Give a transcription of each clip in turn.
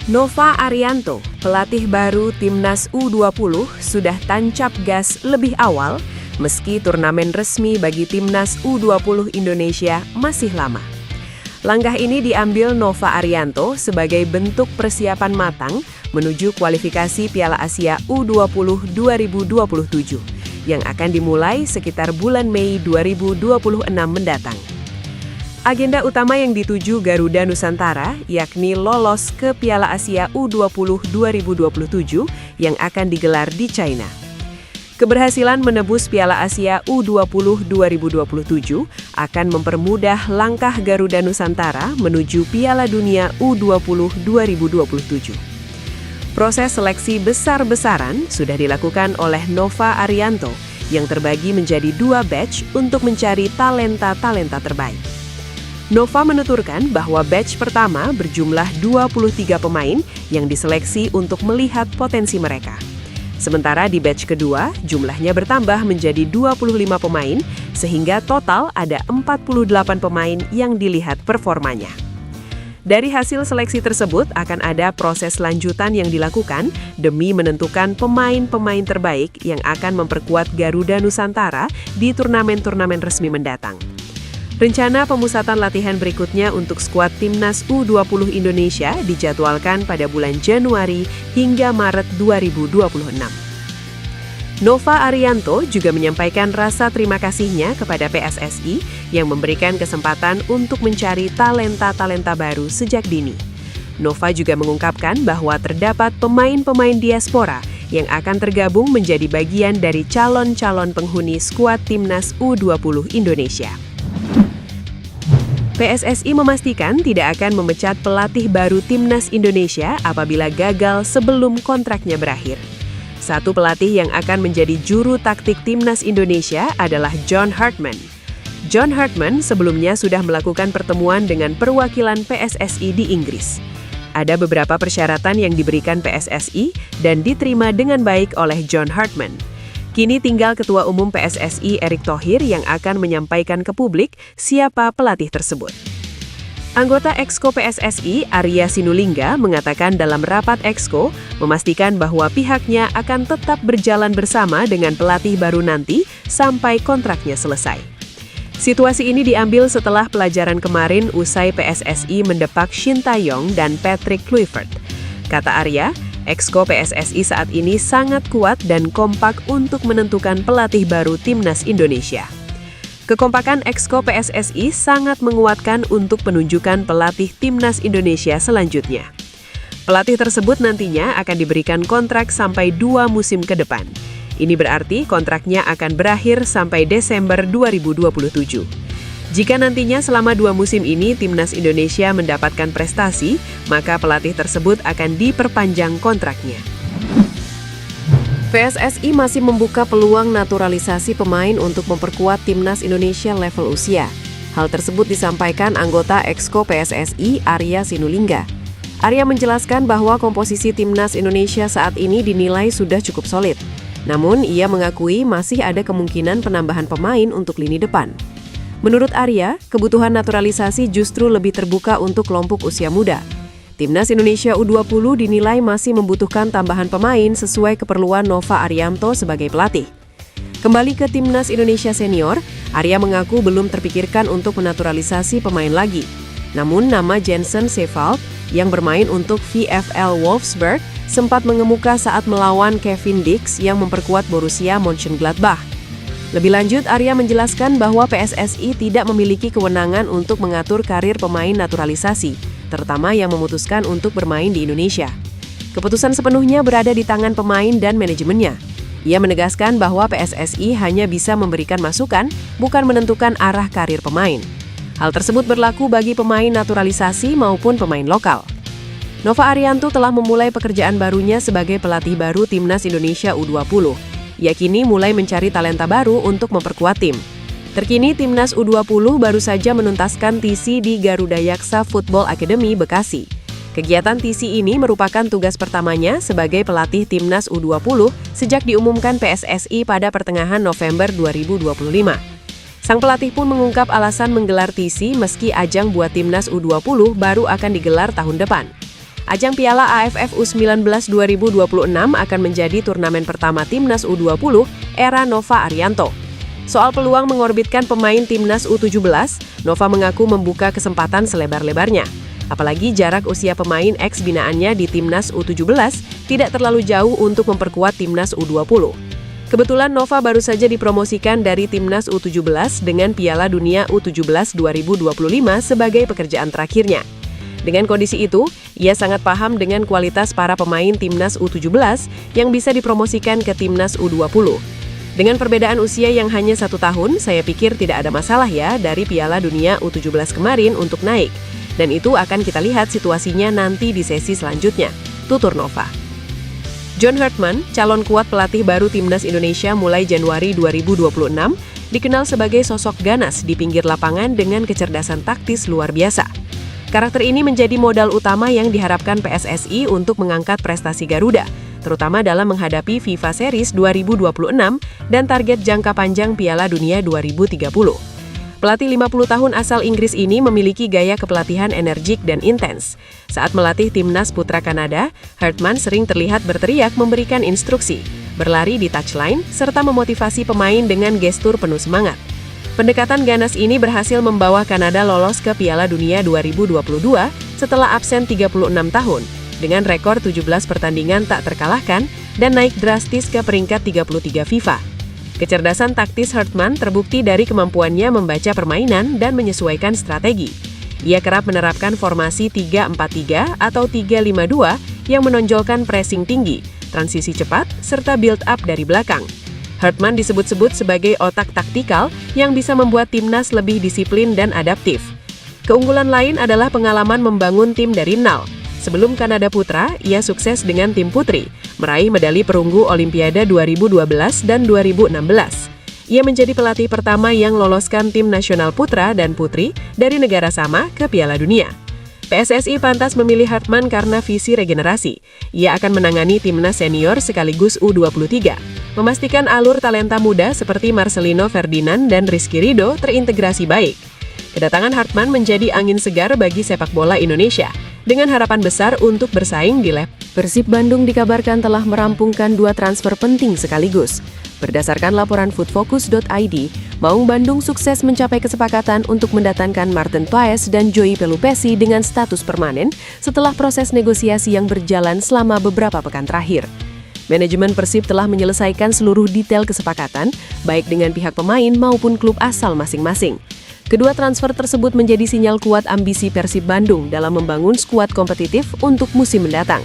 Nova Arianto, pelatih baru Timnas U20, sudah tancap gas lebih awal meski turnamen resmi bagi Timnas U20 Indonesia masih lama. Langkah ini diambil Nova Arianto sebagai bentuk persiapan matang menuju kualifikasi Piala Asia U20 2027 yang akan dimulai sekitar bulan Mei 2026 mendatang. Agenda utama yang dituju Garuda Nusantara yakni lolos ke Piala Asia U20 2027 yang akan digelar di China. Keberhasilan menebus Piala Asia U20 2027 akan mempermudah langkah Garuda Nusantara menuju Piala Dunia U20 2027. Proses seleksi besar-besaran sudah dilakukan oleh Nova Arianto yang terbagi menjadi 2 batch untuk mencari talenta-talenta terbaik. Nova menuturkan bahwa batch pertama berjumlah 23 pemain yang diseleksi untuk melihat potensi mereka. Sementara di batch kedua, jumlahnya bertambah menjadi 25 pemain, sehingga total ada 48 pemain yang dilihat performanya. Dari hasil seleksi tersebut akan ada proses lanjutan yang dilakukan demi menentukan pemain-pemain terbaik yang akan memperkuat Garuda Nusantara di turnamen-turnamen resmi mendatang. Rencana pemusatan latihan berikutnya untuk skuad Timnas U20 Indonesia dijadwalkan pada bulan Januari hingga Maret 2026. Nova Arianto juga menyampaikan rasa terima kasihnya kepada PSSI yang memberikan kesempatan untuk mencari talenta-talenta baru sejak dini. Nova juga mengungkapkan bahwa terdapat pemain-pemain diaspora yang akan tergabung menjadi bagian dari calon-calon penghuni skuad Timnas U20 Indonesia. PSSI memastikan tidak akan memecat pelatih baru Timnas Indonesia apabila gagal sebelum kontraknya berakhir. Satu pelatih yang akan menjadi juru taktik Timnas Indonesia adalah John Hartman. John Hartman sebelumnya sudah melakukan pertemuan dengan perwakilan PSSI di Inggris. Ada beberapa persyaratan yang diberikan PSSI dan diterima dengan baik oleh John Hartman. Kini tinggal Ketua Umum PSSI Erick Thohir yang akan menyampaikan ke publik siapa pelatih tersebut. Anggota Exco PSSI Arya Sinulinga mengatakan dalam rapat Exco memastikan bahwa pihaknya akan tetap berjalan bersama dengan pelatih baru nanti sampai kontraknya selesai. Situasi ini diambil setelah pelajaran kemarin usai PSSI mendepak Shin Tae-yong dan Patrick Kluivert. Kata Arya, Exco PSSI saat ini sangat kuat dan kompak untuk menentukan pelatih baru Timnas Indonesia. Kekompakan Exco PSSI sangat menguatkan untuk penunjukan pelatih Timnas Indonesia selanjutnya. Pelatih tersebut nantinya akan diberikan kontrak sampai 2 musim ke depan. Ini berarti kontraknya akan berakhir sampai Desember 2027. Jika nantinya selama 2 musim ini Timnas Indonesia mendapatkan prestasi, maka pelatih tersebut akan diperpanjang kontraknya. PSSI masih membuka peluang naturalisasi pemain untuk memperkuat Timnas Indonesia level usia. Hal tersebut disampaikan anggota Exco PSSI Arya Sinulinga. Arya menjelaskan bahwa komposisi Timnas Indonesia saat ini dinilai sudah cukup solid. Namun, ia mengakui masih ada kemungkinan penambahan pemain untuk lini depan. Menurut Arya, kebutuhan naturalisasi justru lebih terbuka untuk kelompok usia muda. Timnas Indonesia U20 dinilai masih membutuhkan tambahan pemain sesuai keperluan Nova Arianto sebagai pelatih. Kembali ke Timnas Indonesia Senior, Arya mengaku belum terpikirkan untuk menaturalisasi pemain lagi. Namun nama Jensen Seevald yang bermain untuk VfL Wolfsburg sempat mengemuka saat melawan Kevin Dix yang memperkuat Borussia Mönchengladbach. Lebih lanjut, Arya menjelaskan bahwa PSSI tidak memiliki kewenangan untuk mengatur karir pemain naturalisasi, terutama yang memutuskan untuk bermain di Indonesia. Keputusan sepenuhnya berada di tangan pemain dan manajemennya. Ia menegaskan bahwa PSSI hanya bisa memberikan masukan, bukan menentukan arah karir pemain. Hal tersebut berlaku bagi pemain naturalisasi maupun pemain lokal. Nova Arianto telah memulai pekerjaan barunya sebagai pelatih baru Timnas Indonesia U20. Ia kini mulai mencari talenta baru untuk memperkuat tim. Terkini, Timnas U20 baru saja menuntaskan TC di Garuda Yaksa Football Academy, Bekasi. Kegiatan TC ini merupakan tugas pertamanya sebagai pelatih Timnas U20 sejak diumumkan PSSI pada pertengahan November 2025. Sang pelatih pun mengungkap alasan menggelar TC meski ajang buat Timnas U20 baru akan digelar tahun depan. Ajang Piala AFF U19 2026 akan menjadi turnamen pertama Timnas U20 era Nova Arianto. Soal peluang mengorbitkan pemain Timnas U17, Nova mengaku membuka kesempatan selebar-lebarnya. Apalagi jarak usia pemain ex-binaannya di Timnas U17 tidak terlalu jauh untuk memperkuat Timnas U20. Kebetulan Nova baru saja dipromosikan dari Timnas U17 dengan Piala Dunia U17 2025 sebagai pekerjaan terakhirnya. Dengan kondisi itu, ia sangat paham dengan kualitas para pemain Timnas U17 yang bisa dipromosikan ke Timnas U20. Dengan perbedaan usia yang hanya 1 tahun, saya pikir tidak ada masalah ya dari Piala Dunia U17 kemarin untuk naik. Dan itu akan kita lihat situasinya nanti di sesi selanjutnya, tutur Nova. John Hartman, calon kuat pelatih baru Timnas Indonesia mulai Januari 2026, dikenal sebagai sosok ganas di pinggir lapangan dengan kecerdasan taktis luar biasa. Karakter ini menjadi modal utama yang diharapkan PSSI untuk mengangkat prestasi Garuda, terutama dalam menghadapi FIFA Series 2026 dan target jangka panjang Piala Dunia 2030. Pelatih 50 tahun asal Inggris ini memiliki gaya kepelatihan energik dan intens. Saat melatih Timnas Putra Kanada, Hartman sering terlihat berteriak memberikan instruksi, berlari di touchline, serta memotivasi pemain dengan gestur penuh semangat. Pendekatan ganas ini berhasil membawa Kanada lolos ke Piala Dunia 2022 setelah absen 36 tahun, dengan rekor 17 pertandingan tak terkalahkan dan naik drastis ke peringkat 33 FIFA. Kecerdasan taktis Hartman terbukti dari kemampuannya membaca permainan dan menyesuaikan strategi. Ia kerap menerapkan formasi 3-4-3 atau 3-5-2 yang menonjolkan pressing tinggi, transisi cepat, serta build-up dari belakang. Hartman disebut-sebut sebagai otak taktikal yang bisa membuat timnas lebih disiplin dan adaptif. Keunggulan lain adalah pengalaman membangun tim dari nol. Sebelum Kanada Putra, ia sukses dengan tim putri, meraih medali perunggu Olimpiade 2012 dan 2016. Ia menjadi pelatih pertama yang loloskan tim nasional putra dan putri dari negara sama ke Piala Dunia. PSSI pantas memilih Hartman karena visi regenerasi. Ia akan menangani timnas senior sekaligus U23, memastikan alur talenta muda seperti Marcelino Ferdinand dan Rizky Ridho terintegrasi baik. Kedatangan Hartman menjadi angin segar bagi sepak bola Indonesia, dengan harapan besar untuk bersaing di level. Persib Bandung dikabarkan telah merampungkan 2 transfer penting sekaligus. Berdasarkan laporan footfocus.id, Maung Bandung sukses mencapai kesepakatan untuk mendatangkan Martin Paes dan Joey Pelupesi dengan status permanen setelah proses negosiasi yang berjalan selama beberapa pekan terakhir. Manajemen Persib telah menyelesaikan seluruh detail kesepakatan, baik dengan pihak pemain maupun klub asal masing-masing. Kedua transfer tersebut menjadi sinyal kuat ambisi Persib Bandung dalam membangun skuad kompetitif untuk musim mendatang.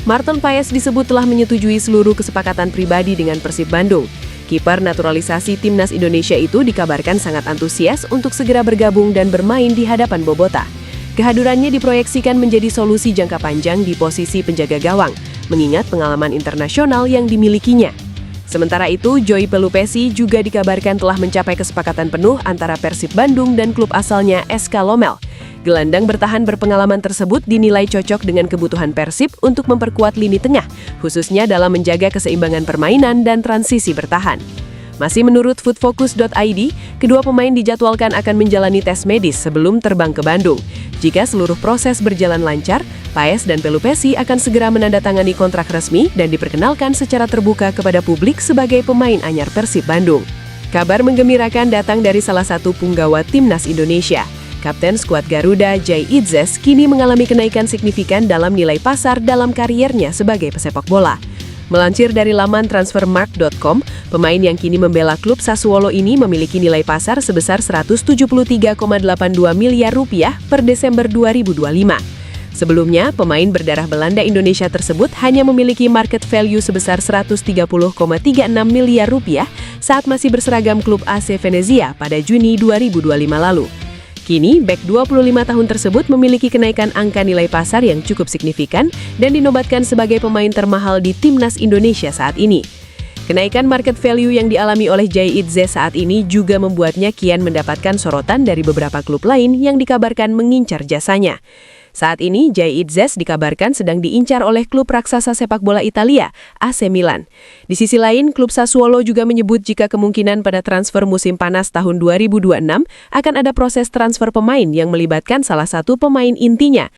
Martin Paes disebut telah menyetujui seluruh kesepakatan pribadi dengan Persib Bandung. Kiper naturalisasi Timnas Indonesia itu dikabarkan sangat antusias untuk segera bergabung dan bermain di hadapan Bobota. Kehadirannya diproyeksikan menjadi solusi jangka panjang di posisi penjaga gawang, mengingat pengalaman internasional yang dimilikinya. Sementara itu, Joey Pelupesi juga dikabarkan telah mencapai kesepakatan penuh antara Persib Bandung dan klub asalnya SK Lommel. Gelandang bertahan berpengalaman tersebut dinilai cocok dengan kebutuhan Persib untuk memperkuat lini tengah, khususnya dalam menjaga keseimbangan permainan dan transisi bertahan. Masih menurut footfocus.id, kedua pemain dijadwalkan akan menjalani tes medis sebelum terbang ke Bandung. Jika seluruh proses berjalan lancar, Paes dan Pelupesi akan segera menandatangani kontrak resmi dan diperkenalkan secara terbuka kepada publik sebagai pemain anyar Persib Bandung. Kabar menggembirakan datang dari salah satu punggawa Timnas Indonesia. Kapten skuad Garuda, Jay Idzes, kini mengalami kenaikan signifikan dalam nilai pasar dalam kariernya sebagai pesepak bola. Melansir dari laman transfermarkt.com, pemain yang kini membela klub Sassuolo ini memiliki nilai pasar sebesar 173,82 miliar rupiah per Desember 2025. Sebelumnya, pemain berdarah Belanda Indonesia tersebut hanya memiliki market value sebesar 130,36 miliar rupiah saat masih berseragam klub AC Venezia pada Juni 2025 lalu. Kini, bek 25 tahun tersebut memiliki kenaikan angka nilai pasar yang cukup signifikan dan dinobatkan sebagai pemain termahal di Timnas Indonesia saat ini. Kenaikan market value yang dialami oleh Jay Idzes saat ini juga membuatnya kian mendapatkan sorotan dari beberapa klub lain yang dikabarkan mengincar jasanya. Saat ini, Jay Idzes dikabarkan sedang diincar oleh klub raksasa sepak bola Italia, AC Milan. Di sisi lain, klub Sassuolo juga menyebut jika kemungkinan pada transfer musim panas tahun 2026 akan ada proses transfer pemain yang melibatkan salah satu pemain intinya,